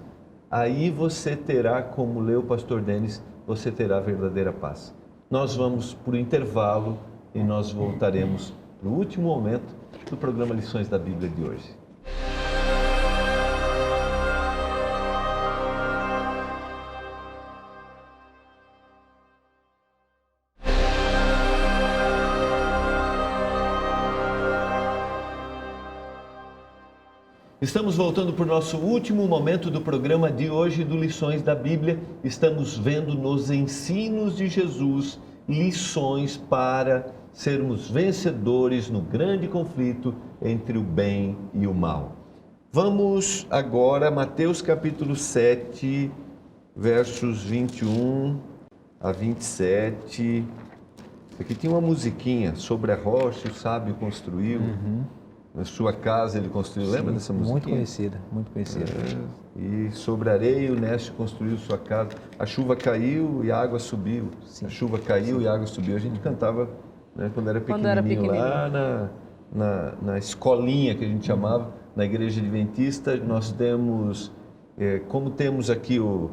Aí você terá, como leu o pastor Denis, você terá a verdadeira paz. Nós vamos para o intervalo e nós voltaremos para o último momento do programa Lições da Bíblia de hoje. Estamos voltando para o nosso último momento do programa de hoje do Lições da Bíblia. Estamos vendo nos ensinos de Jesus lições para sermos vencedores no grande conflito entre o bem e o mal. Vamos agora a Mateus capítulo 7, versos 21 a 27. Aqui tem uma musiquinha sobre a rocha, o sábio construiu. Na sua casa ele construiu, lembra dessa musiquinha? Muito conhecida, muito conhecida. E sobre a areia o Néstor construiu sua casa. A chuva caiu e a água subiu. Sim. A chuva caiu e a água subiu. A gente cantava, né, quando era pequenininho, lá na escolinha que a gente chamava, na igreja adventista. Nós temos, como temos aqui o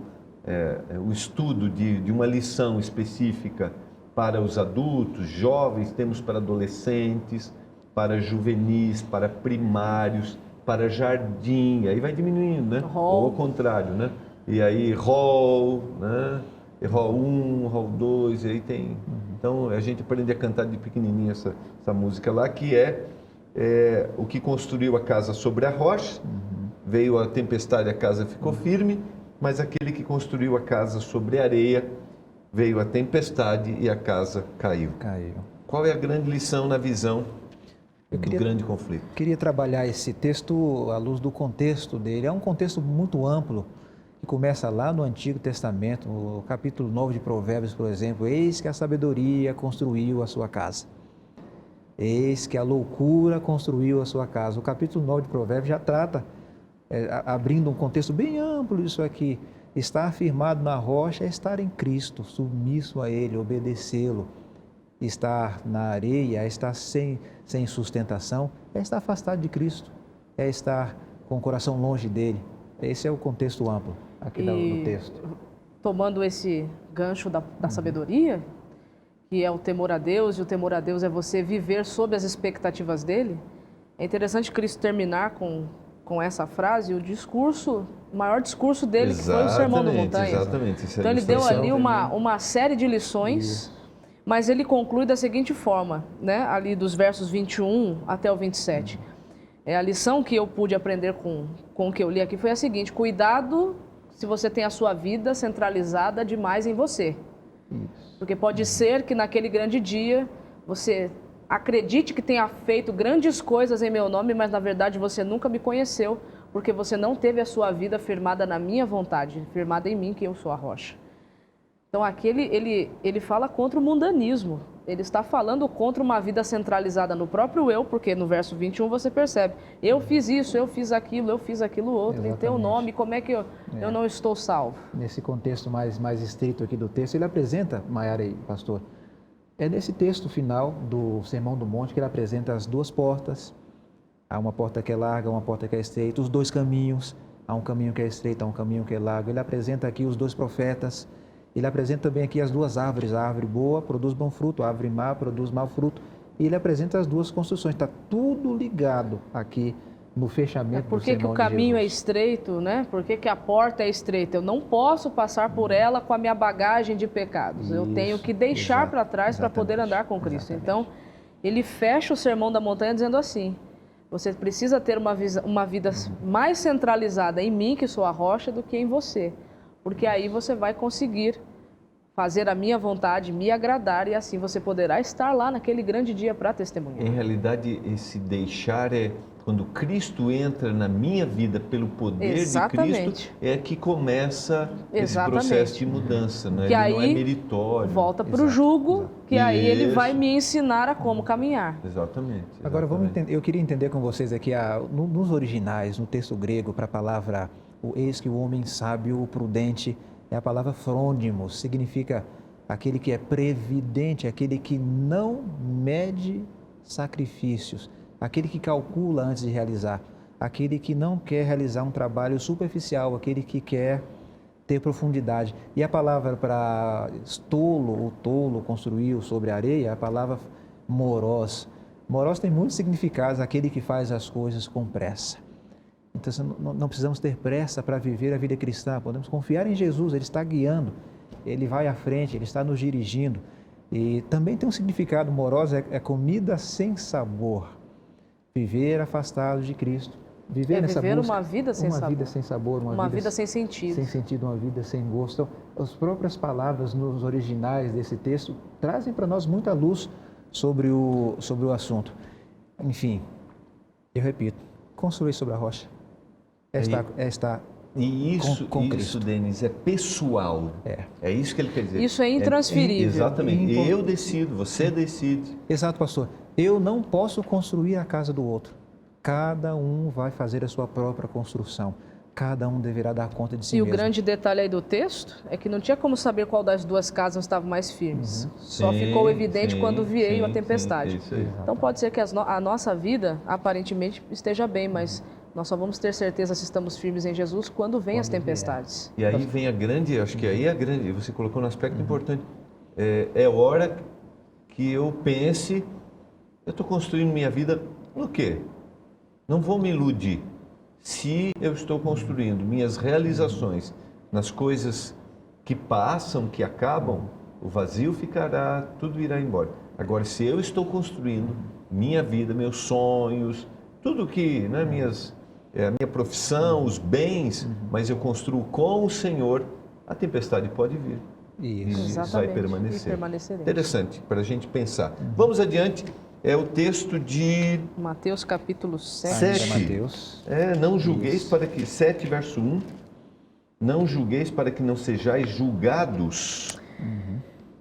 estudo de uma lição específica para os adultos, jovens, temos para adolescentes, para juvenis, para primários, para jardim, aí vai diminuindo, né? Ou ao contrário, né? E aí hall, né? E hall 1, hall 2, e aí tem... Então a gente aprende a cantar de pequenininho essa música lá, que é o que construiu a casa sobre a rocha, veio a tempestade e a casa ficou firme, mas aquele que construiu a casa sobre a areia, veio a tempestade e a casa caiu. Qual é a grande lição na visão do grande conflito? Eu queria trabalhar esse texto à luz do contexto dele. É um contexto muito amplo, que começa lá no Antigo Testamento, no capítulo 9 de Provérbios, por exemplo. Eis que a sabedoria construiu a sua casa. Eis que a loucura construiu a sua casa. O capítulo 9 de Provérbios já trata, abrindo um contexto bem amplo isso aqui. Estar firmado na rocha é estar em Cristo, submisso a Ele, obedecê-lo. Estar na areia é estar sem sustentação, é estar afastado de Cristo, é estar com o coração longe dele. Esse é o contexto amplo aqui do texto. Tomando esse gancho da sabedoria, que é o temor a Deus, e o temor a Deus é você viver sob as expectativas dele, é interessante Cristo terminar com essa frase, o maior discurso dele, que foi o Sermão da Montanha. Exatamente. Então ele deu ali uma série de lições, mas ele conclui da seguinte forma, né? Ali dos versos 21 até o 27. A lição que eu pude aprender com o que eu li aqui foi a seguinte: cuidado se você tem a sua vida centralizada demais em você. Porque pode ser que naquele grande dia você acredite que tenha feito grandes coisas em meu nome, mas na verdade você nunca me conheceu, porque você não teve a sua vida firmada na minha vontade, firmada em mim, que eu sou a rocha. Então aqui ele fala contra o mundanismo, ele está falando contra uma vida centralizada no próprio eu, porque no verso 21 você percebe, eu fiz isso, eu fiz aquilo outro, em teu nome, como é que eu não estou salvo? Nesse contexto mais estrito aqui do texto, ele apresenta, Maiara e pastor, é nesse texto final do Sermão do Monte que ele apresenta as duas portas, há uma porta que é larga, uma porta que é estreita, os dois caminhos, há um caminho que é estreito, há um caminho que é largo, ele apresenta aqui os dois profetas. Ele apresenta também aqui as duas árvores, a árvore boa produz bom fruto, a árvore má produz mau fruto, e ele apresenta as duas construções, está tudo ligado aqui no fechamento do Sermão de Jesus. Por que o caminho é estreito, né? Por que a porta é estreita? Eu não posso passar por ela com a minha bagagem de pecados, eu tenho que deixar para trás para poder andar com Cristo. Então, ele fecha o Sermão da Montanha dizendo assim: você precisa ter uma vida mais centralizada em mim, que sou a rocha, do que em você. Porque aí você vai conseguir fazer a minha vontade, me agradar, e assim você poderá estar lá naquele grande dia para testemunhar. Em realidade, esse deixar é quando Cristo entra na minha vida pelo poder Exatamente. de Cristo, é que começa esse Exatamente. processo de mudança, né? Que Ele não é aí meritório. volta para o Exato, jugo, exato. que aí ele Isso. vai me ensinar a como caminhar. Exatamente. Agora vamos exatamente. entender, eu queria entender com vocês aqui, nos originais, no texto grego, para a palavra, o eis que o homem sábio, o prudente, é a palavra frôndimos, significa aquele que é previdente, aquele que não mede sacrifícios, aquele que calcula antes de realizar, aquele que não quer realizar um trabalho superficial, aquele que quer ter profundidade. E a palavra para tolo, o tolo construiu sobre a areia, é a palavra morós. Morós tem muitos significados, aquele que faz as coisas com pressa. Então não precisamos ter pressa para viver a vida cristã, podemos confiar em Jesus, Ele está guiando, Ele vai à frente, Ele está nos dirigindo. E também tem um significado, morós é comida sem sabor. Viver afastado de Cristo, viver nessa viver busca, uma vida sem sabor. vida sem sabor, Uma vida sem sentido. sem sentido, uma vida sem gosto. Então, as próprias palavras nos originais desse texto trazem para nós muita luz sobre o assunto. Enfim, eu repito, construir sobre a rocha é estar E isso, com Cristo. Denis, é pessoal. É isso que ele quer dizer. Isso é intransferível. Exatamente. Eu decido, você decide. Exato, pastor. Eu não posso construir a casa do outro. Cada um vai fazer a sua própria construção. Cada um deverá dar conta de si E mesmo. o grande detalhe aí do texto é que não tinha como saber qual das duas casas estava mais firmes. Só Sim, ficou evidente sim, quando veio sim, a tempestade. sim, isso aí. Então pode ser que a nossa vida aparentemente esteja bem, mas nós só vamos ter certeza se estamos firmes em Jesus quando vem as tempestades. E aí vem a grande, acho que aí é a grande, você colocou um aspecto importante. É hora que eu pense, eu estou construindo minha vida no quê? Não vou me iludir. Se eu estou construindo minhas realizações nas coisas que passam, que acabam, o vazio ficará, tudo irá embora. Agora, se eu estou construindo minha vida, meus sonhos, tudo que, né, a minha profissão, os bens, mas eu construo com o Senhor, a tempestade pode vir. Isso. E vai Exatamente. permanecer. E permaneceremos. Interessante, para a gente pensar. Vamos adiante, é o texto de Mateus capítulo 7. Ainda Sete. Mateus. não julgueis para que, 7 verso 1, não julgueis para que não sejais julgados.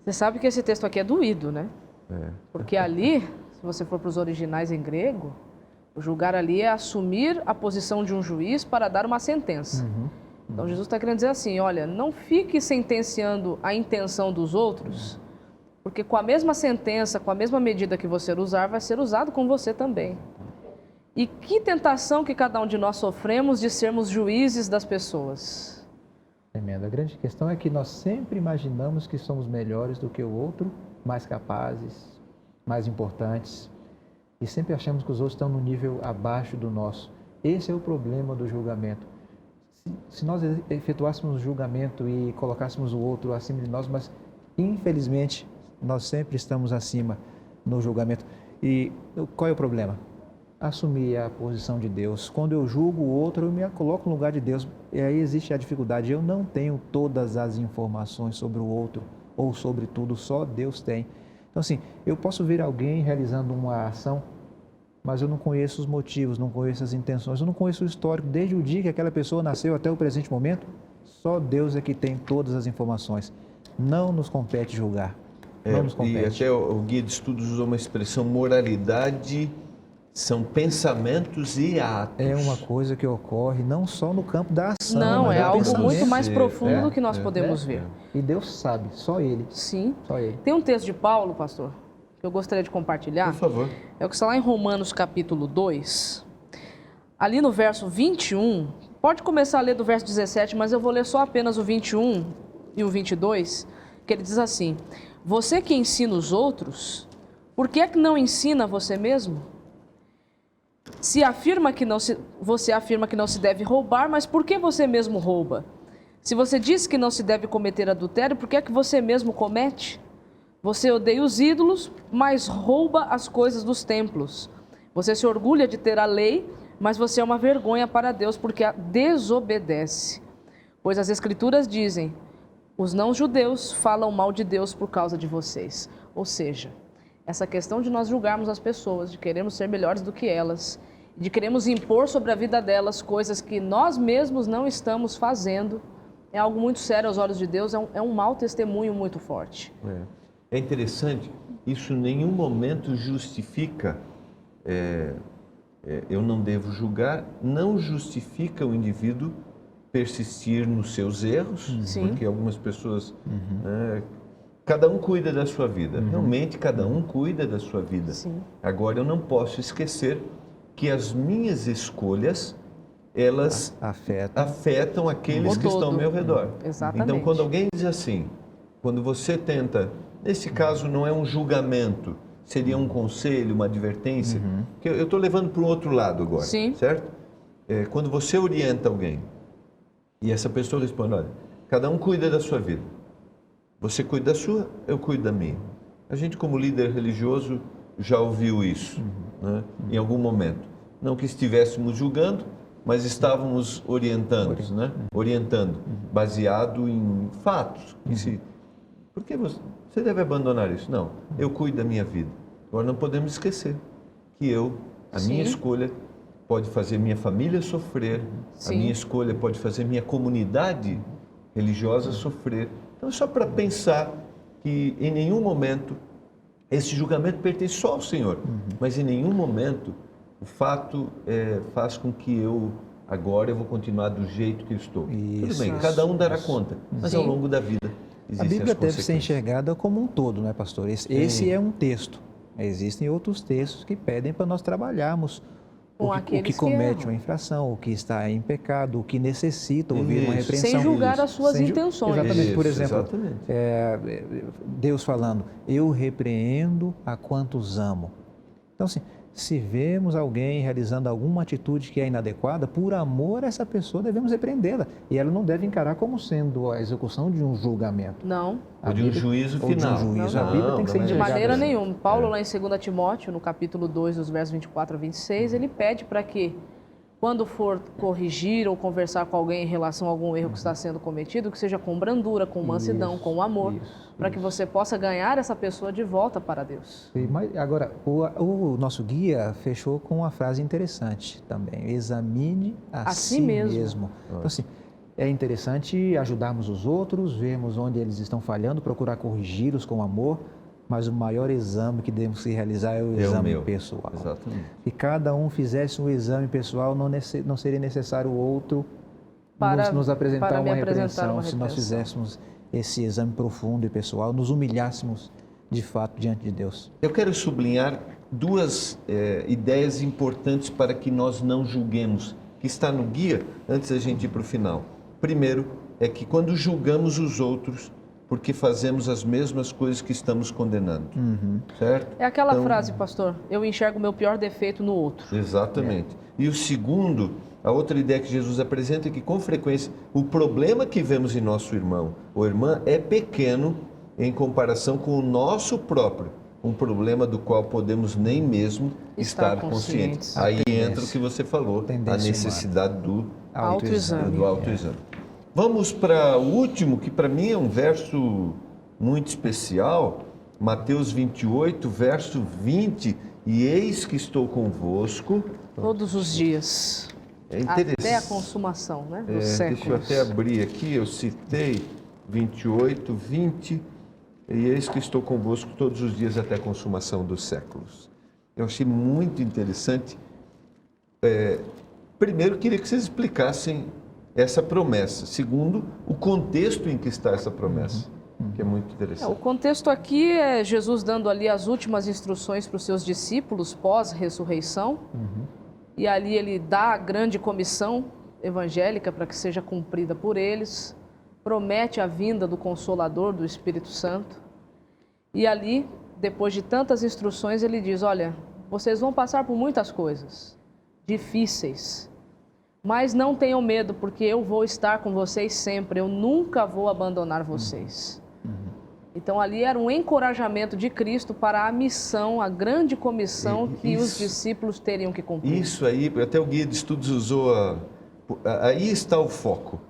Você sabe que esse texto aqui é doído, né? Porque ali, se você for para os originais em grego, o julgar ali é assumir a posição de um juiz para dar uma sentença. Então Jesus está querendo dizer assim, olha, não fique sentenciando a intenção dos outros, porque com a mesma sentença, com a mesma medida que você usar, vai ser usado com você também. E que tentação que cada um de nós sofremos de sermos juízes das pessoas. Tremendo. A grande questão é que nós sempre imaginamos que somos melhores do que o outro, mais capazes, mais importantes, e sempre achamos que os outros estão no nível abaixo do nosso. Esse é o problema do julgamento. Se nós efetuássemos o julgamento e colocássemos o outro acima de nós, mas infelizmente nós sempre estamos acima no julgamento. E qual é o problema? Assumir a posição de Deus. Quando eu julgo o outro, eu me coloco no lugar de Deus. E aí existe a dificuldade. Eu não tenho todas as informações sobre o outro ou sobre tudo, só Deus tem. Então, assim, eu posso ver alguém realizando uma ação, mas eu não conheço os motivos, não conheço as intenções, eu não conheço o histórico. Desde o dia que aquela pessoa nasceu até o presente momento, só Deus é que tem todas as informações. Não nos compete julgar. Não nos E compete. até o guia de estudos usou uma expressão, moralidade são pensamentos e atos. É uma coisa que ocorre não só no campo da ação, Não, mas é do algo pensamento. muito mais profundo do que nós é, podemos ver. E Deus sabe, só Ele, Sim. só Ele. Tem um texto de Paulo, pastor, que eu gostaria de compartilhar. Por favor. É o que está lá em Romanos capítulo 2. Ali no verso 21, pode começar a ler do verso 17, mas eu vou ler só apenas o 21 e o 22, que ele diz assim: você que ensina os outros, por que é que não ensina você mesmo? Você afirma que não se deve roubar, mas por que você mesmo rouba? Se você diz que não se deve cometer adultério, por que é que você mesmo comete? Você odeia os ídolos, mas rouba as coisas dos templos. Você se orgulha de ter a lei, mas você é uma vergonha para Deus porque a desobedece. Pois as Escrituras dizem: Os não-judeus falam mal de Deus por causa de vocês. Ou seja, essa questão de nós julgarmos as pessoas, de queremos ser melhores do que elas, de queremos impor sobre a vida delas coisas que nós mesmos não estamos fazendo, é algo muito sério aos olhos de Deus, é um mau testemunho muito forte. É interessante, isso em nenhum momento justifica, eu não devo julgar, não justifica o indivíduo persistir nos seus erros, Sim. porque algumas pessoas, cada um cuida da sua vida, realmente cada um cuida da sua vida. Sim. Agora eu não posso esquecer que as minhas escolhas, elas afetam aqueles que estão ao meu redor. Exatamente. Então, quando alguém diz assim, quando você tenta, nesse caso não é um julgamento, seria um conselho, uma advertência, que eu estou levando para o outro lado agora, Sim. certo? Quando você orienta alguém e essa pessoa responde, olha, cada um cuida da sua vida, você cuida da sua, eu cuido da minha. A gente como líder religioso já ouviu isso, né? Em algum momento. Não que estivéssemos julgando, mas estávamos orientando, baseado em fatos. Por que você deve abandonar isso? Não, eu cuido da minha vida. Agora não podemos esquecer que a minha escolha pode fazer minha família sofrer, a minha escolha pode fazer minha comunidade religiosa sofrer. Então é só para pensar que em nenhum momento esse julgamento pertence só ao Senhor, mas em nenhum momento o fato faz com que agora eu vou continuar do jeito que eu estou. Tudo bem, cada um dará conta, mas ao longo da vida existem A Bíblia as deve ser consequências. enxergada como um todo, não é, pastor? Esse é um texto. Existem outros textos que pedem para nós trabalharmos o que comete uma infração, o que está em pecado, o que necessita ouvir uma repreensão. Sem julgar as suas intenções. Exatamente. Por exemplo, Deus falando, eu repreendo a quantos amo. Então, assim, se vemos alguém realizando alguma atitude que é inadequada, por amor a essa pessoa devemos repreendê-la. E ela não deve encarar como sendo a execução de um julgamento. Não. Ou de um juízo final. Ou de um juízo. A Bíblia tem que ser De enxergada maneira assim. nenhuma. Paulo, lá em 2 Timóteo, no capítulo 2, dos versos 24 a 26, ele pede para que, quando for corrigir ou conversar com alguém em relação a algum erro que está sendo cometido, que seja com brandura, com mansidão, com amor, para que você possa ganhar essa pessoa de volta para Deus. Mas, agora, o nosso guia fechou com uma frase interessante também. Examine a si mesmo. Então, assim, é interessante ajudarmos os outros, vermos onde eles estão falhando, procurar corrigi-los com amor, mas o maior exame que devemos realizar é o exame pessoal. Exatamente. Se cada um fizesse um exame pessoal, não seria necessário o outro nos apresentar uma repreensão. Se nós fizéssemos esse exame profundo e pessoal, nos humilhássemos de fato diante de Deus. Eu quero sublinhar duas ideias importantes para que nós não julguemos, que está no guia, antes da gente ir para o final. Primeiro, é que quando julgamos os outros, porque fazemos as mesmas coisas que estamos condenando, certo? É aquela frase, pastor, eu enxergo o meu pior defeito no outro. Exatamente. E o segundo, a outra ideia que Jesus apresenta é que, com frequência, o problema que vemos em nosso irmão ou irmã é pequeno em comparação com o nosso próprio, um problema do qual podemos nem mesmo estar conscientes. Aí entra o que você falou, a necessidade do autoexame. Vamos para o último, que para mim é um verso muito especial, Mateus 28, verso 20, e eis que estou convosco todos os dias, até a consumação, né, dos séculos. Deixa eu até abrir aqui, eu citei 28, 20, e eis que estou convosco todos os dias até a consumação dos séculos. Eu achei muito interessante. Primeiro, queria que vocês explicassem essa promessa. Segundo, o contexto em que está essa promessa, que é muito interessante. O contexto aqui é Jesus dando ali as últimas instruções para os seus discípulos pós-ressurreição. E ali ele dá a grande comissão evangélica para que seja cumprida por eles. Promete a vinda do Consolador, do Espírito Santo. E ali, depois de tantas instruções, ele diz, olha, vocês vão passar por muitas coisas difíceis, mas não tenham medo, porque eu vou estar com vocês sempre, eu nunca vou abandonar vocês. Então ali era um encorajamento de Cristo para a missão, a grande comissão que os discípulos teriam que cumprir. Isso aí, até o guia de estudos usou, aí está o foco.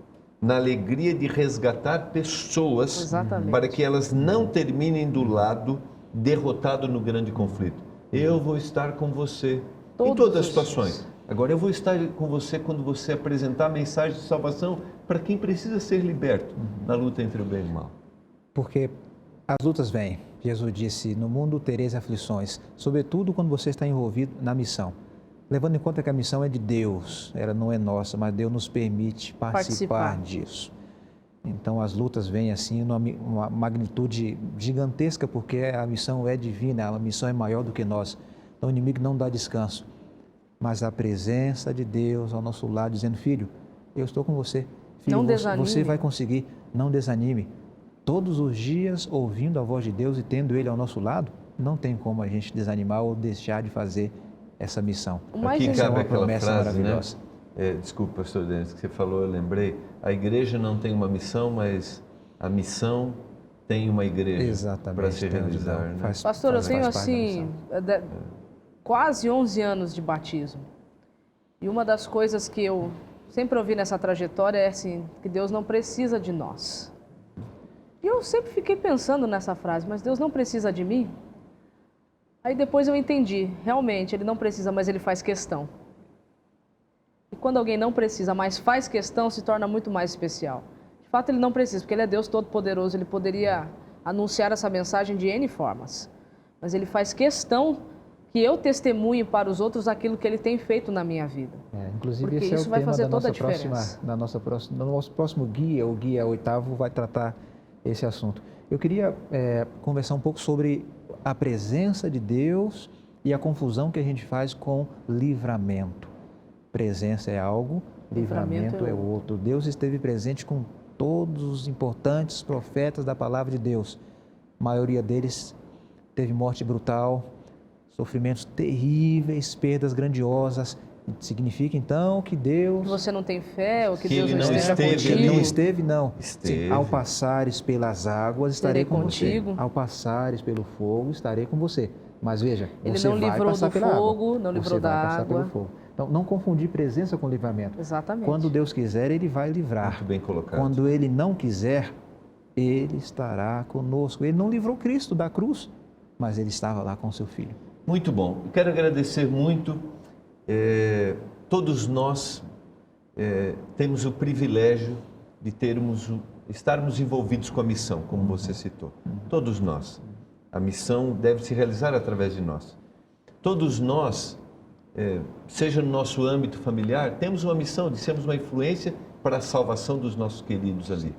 na alegria de resgatar pessoas Exatamente. para que elas não terminem do lado derrotado no grande conflito. Eu vou estar com você em Todos todas as os situações. dias. Agora eu vou estar com você quando você apresentar a mensagem de salvação para quem precisa ser liberto na luta entre o bem e o mal. Porque as lutas vêm. Jesus disse, no mundo tereis aflições, sobretudo quando você está envolvido na missão. Levando em conta que a missão é de Deus, ela não é nossa, mas Deus nos permite participar disso. Então as lutas vêm assim numa magnitude gigantesca, porque a missão é divina, a missão é maior do que nós. Então o inimigo não dá descanso. Mas a presença de Deus ao nosso lado, dizendo, filho, eu estou com você. Filho, Não desanime. você vai conseguir, não desanime. Todos os dias, ouvindo a voz de Deus e tendo Ele ao nosso lado, não tem como a gente desanimar ou deixar de fazer essa missão. O mais Aqui Isso é cabe uma aquela promessa frase, maravilhosa. né? Desculpa, pastor Denis, que você falou, eu lembrei. A igreja não tem uma missão, mas a missão tem uma igreja Exatamente. para se tem onde realizar. dar. Né? Pastor, eu tenho faz parte da assim, missão. quase 11 anos de batismo. E uma das coisas que eu sempre ouvi nessa trajetória é assim, que Deus não precisa de nós. E eu sempre fiquei pensando nessa frase, mas Deus não precisa de mim? Aí depois eu entendi, realmente, Ele não precisa, mas Ele faz questão. E quando alguém não precisa, mas faz questão, se torna muito mais especial. De fato, Ele não precisa, porque Ele é Deus Todo-Poderoso, Ele poderia anunciar essa mensagem de N formas. Mas Ele faz questão que eu testemunhe para os outros aquilo que Ele tem feito na minha vida. Inclusive, Porque esse é isso o vai tema fazer da toda a nossa próxima, diferença. no nosso próximo guia, o guia 8º, vai tratar esse assunto. Eu queria conversar um pouco sobre a presença de Deus e a confusão que a gente faz com livramento. Presença é algo, livramento é outro. Deus esteve presente com todos os importantes profetas da palavra de Deus. A maioria deles teve morte brutal, sofrimentos terríveis, perdas grandiosas. Significa então que Deus... Que você não tem fé, ou que Que Deus Ele não não esteja esteve contigo. ali. Ele não esteve, não. Esteve. Sim, ao passares pelas águas, estarei com contigo. você. Ao passares pelo fogo, estarei com você. Mas veja, Ele você não vai livrou passar do pela fogo, água. não livrou Você vai da passar água. pelo fogo. Então, não confundir presença com livramento. Exatamente. Quando Deus quiser, Ele vai livrar. Muito bem colocado. Quando Ele não quiser, Ele estará conosco. Ele não livrou Cristo da cruz, mas Ele estava lá com seu Filho. Muito bom. Eu quero agradecer muito. Todos nós temos o privilégio de estarmos envolvidos com a missão, como você citou. Todos nós. A missão deve se realizar através de nós. Todos nós, seja no nosso âmbito familiar, temos uma missão de sermos uma influência para a salvação dos nossos queridos ali,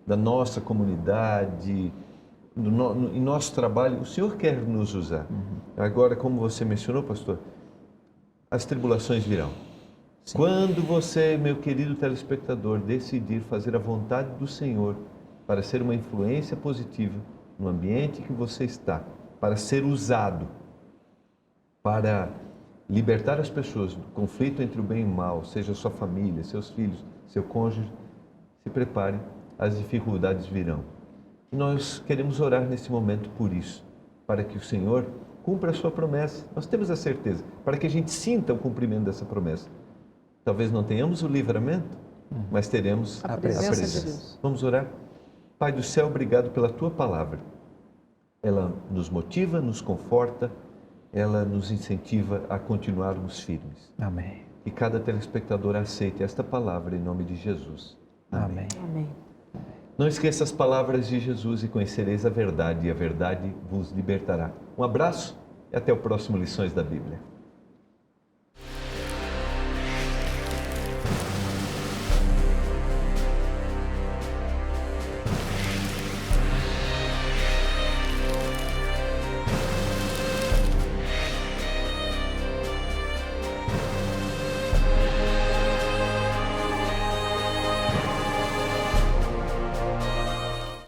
da nossa comunidade, em nosso trabalho. O Senhor quer nos usar. Agora, como você mencionou, pastor, as tribulações virão. Sim. Quando você, meu querido telespectador, decidir fazer a vontade do Senhor para ser uma influência positiva no ambiente que você está, para ser usado, para libertar as pessoas do conflito entre o bem e o mal, seja sua família, seus filhos, seu cônjuge, se prepare, as dificuldades virão. E nós queremos orar nesse momento por isso, para que o Senhor cumpra a sua promessa. Nós temos a certeza, para que a gente sinta o cumprimento dessa promessa. Talvez não tenhamos o livramento, mas teremos a presença de Deus. Vamos orar? Pai do céu, obrigado pela Tua palavra. Ela nos motiva, nos conforta, ela nos incentiva a continuarmos firmes. Amém. Que cada telespectador aceite esta palavra em nome de Jesus. Amém. Amém. Não esqueça as palavras de Jesus e conhecereis a verdade vos libertará. Um abraço e até o próximo Lições da Bíblia.